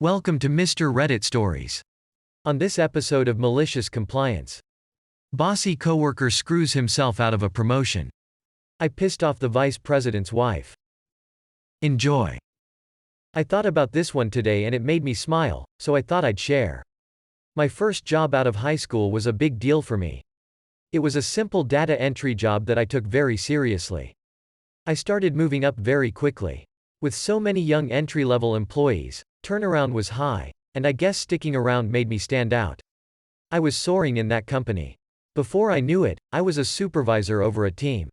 Welcome to Mr. Reddit Stories. On this episode of Malicious Compliance, bossy coworker screws himself out of a promotion. I pissed off the vice president's wife. Enjoy. I thought about this one today and it made me smile, so I thought I'd share. My first job out of high school was a big deal for me. It was a simple data entry job that I took very seriously. I started moving up very quickly. With so many young entry-level employees, turnaround was high, and I guess sticking around made me stand out. I was soaring in that company. Before I knew it, I was a supervisor over a team.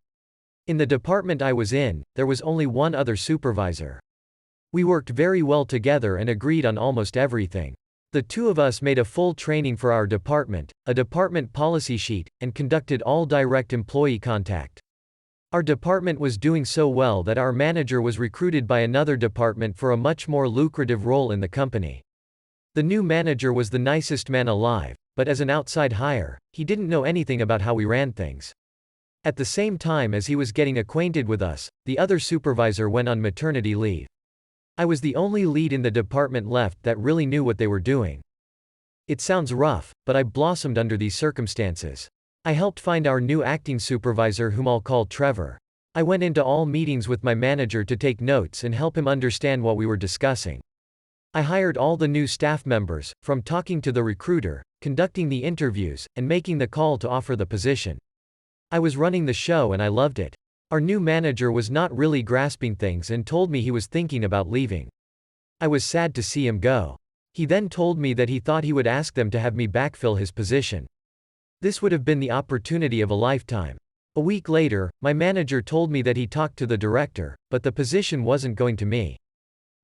In the department I was in, there was only one other supervisor. We worked very well together and agreed on almost everything. The two of us made a full training for our department, a department policy sheet, and conducted all direct employee contact. Our department was doing so well that our manager was recruited by another department for a much more lucrative role in the company. The new manager was the nicest man alive, but as an outside hire, he didn't know anything about how we ran things. At the same time as he was getting acquainted with us, the other supervisor went on maternity leave. I was the only lead in the department left that really knew what they were doing. It sounds rough, but I blossomed under these circumstances. I helped find our new acting supervisor, whom I'll call Trevor. I went into all meetings with my manager to take notes and help him understand what we were discussing. I hired all the new staff members, from talking to the recruiter, conducting the interviews, and making the call to offer the position. I was running the show and I loved it. Our new manager was not really grasping things and told me he was thinking about leaving. I was sad to see him go. He then told me that he thought he would ask them to have me backfill his position. This would have been the opportunity of a lifetime. A week later, my manager told me that he talked to the director, but the position wasn't going to me.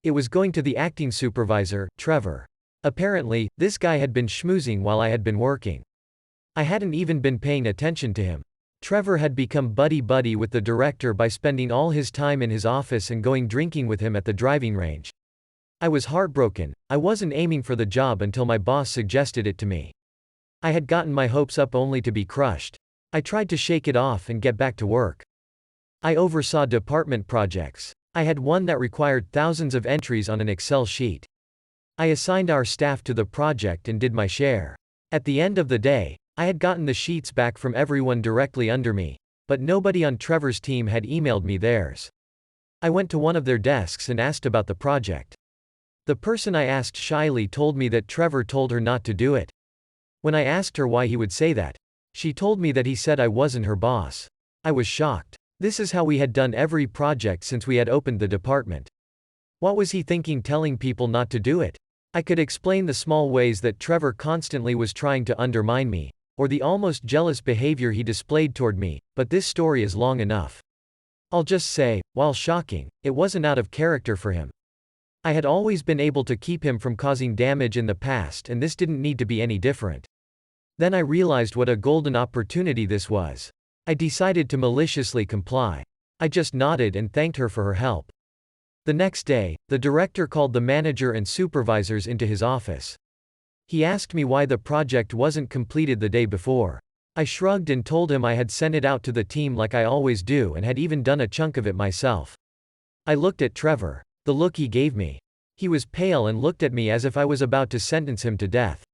It was going to the acting supervisor, Trevor. Apparently, this guy had been schmoozing while I had been working. I hadn't even been paying attention to him. Trevor had become buddy-buddy with the director by spending all his time in his office and going drinking with him at the driving range. I was heartbroken. I wasn't aiming for the job until my boss suggested it to me. I had gotten my hopes up only to be crushed. I tried to shake it off and get back to work. I oversaw department projects. I had one that required thousands of entries on an Excel sheet. I assigned our staff to the project and did my share. At the end of the day, I had gotten the sheets back from everyone directly under me, but nobody on Trevor's team had emailed me theirs. I went to one of their desks and asked about the project. The person I asked shyly told me that Trevor told her not to do it. When I asked her why he would say that, she told me that he said I wasn't her boss. I was shocked. This is how we had done every project since we had opened the department. What was he thinking telling people not to do it? I could explain the small ways that Trevor constantly was trying to undermine me, or the almost jealous behavior he displayed toward me, but this story is long enough. I'll just say, while shocking, it wasn't out of character for him. I had always been able to keep him from causing damage in the past, and this didn't need to be any different. Then I realized what a golden opportunity this was. I decided to maliciously comply. I just nodded and thanked her for her help. The next day, the director called the manager and supervisors into his office. He asked me why the project wasn't completed the day before. I shrugged and told him I had sent it out to the team like I always do and had even done a chunk of it myself. I looked at Trevor. The look he gave me. He was pale and looked at me as if I was about to sentence him to death.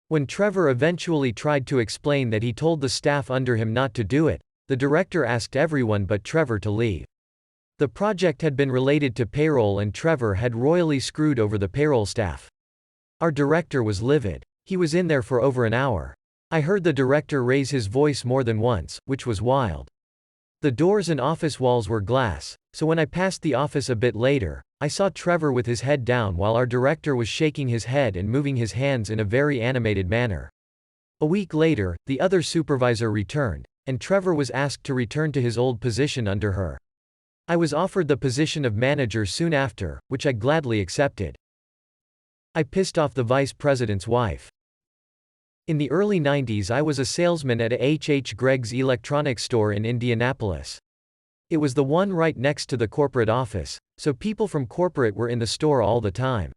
When Trevor eventually tried to explain that he told the staff under him not to do it, the director asked everyone but Trevor to leave. The project had been related to payroll and Trevor had royally screwed over the payroll staff. Our director was livid. He was in there for over an hour. I heard the director raise his voice more than once, which was wild. The doors and office walls were glass, so when I passed the office a bit later, I saw Trevor with his head down while our director was shaking his head and moving his hands in a very animated manner. A week later, the other supervisor returned, and Trevor was asked to return to his old position under her. I was offered the position of manager soon after, which I gladly accepted. I pissed off the vice president's wife. In the early 90s I was a salesman at a H. Gregg's electronics store in Indianapolis. It was the one right next to the corporate office, so people from corporate were in the store all the time.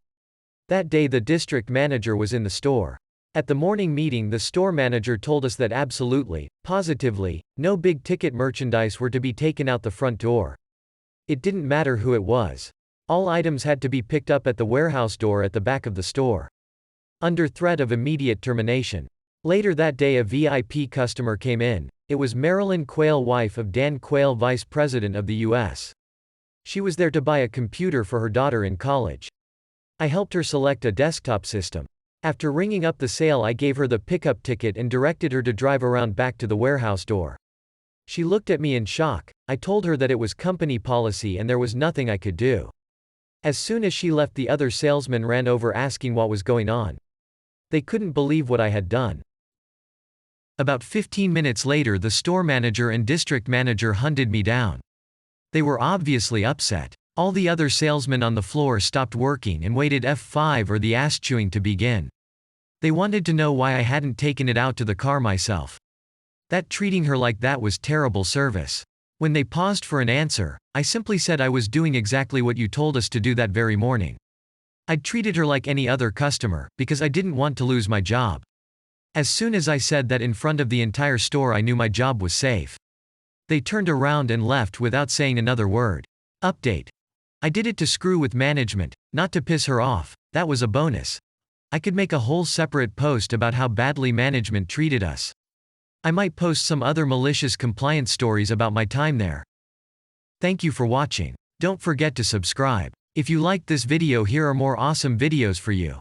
That day the district manager was in the store. At the morning meeting the store manager told us that absolutely, positively, no big-ticket merchandise were to be taken out the front door. It didn't matter who it was. All items had to be picked up at the warehouse door at the back of the store. Under threat of immediate termination. Later that day a VIP customer came in. It was Marilyn Quayle, wife of Dan Quayle, Vice President of the U.S. She was there to buy a computer for her daughter in college. I helped her select a desktop system. After ringing up the sale, I gave her the pickup ticket and directed her to drive around back to the warehouse door. She looked at me in shock. I told her that it was company policy and there was nothing I could do. As soon as she left, the other salesmen ran over asking what was going on. They couldn't believe what I had done. About 15 minutes later, the store manager and district manager hunted me down. They were obviously upset. All the other salesmen on the floor stopped working and waited F5 or the ass chewing to begin. They wanted to know why I hadn't taken it out to the car myself. That treating her like that was terrible service. When they paused for an answer, I simply said I was doing exactly what you told us to do that very morning. I'd treated her like any other customer, because I didn't want to lose my job. As soon as I said that in front of the entire store, I knew my job was safe. They turned around and left without saying another word. Update. I did it to screw with management, not to piss her off. That was a bonus. I could make a whole separate post about how badly management treated us. I might post some other malicious compliance stories about my time there. Thank you for watching. Don't forget to subscribe. If you liked this video, here are more awesome videos for you.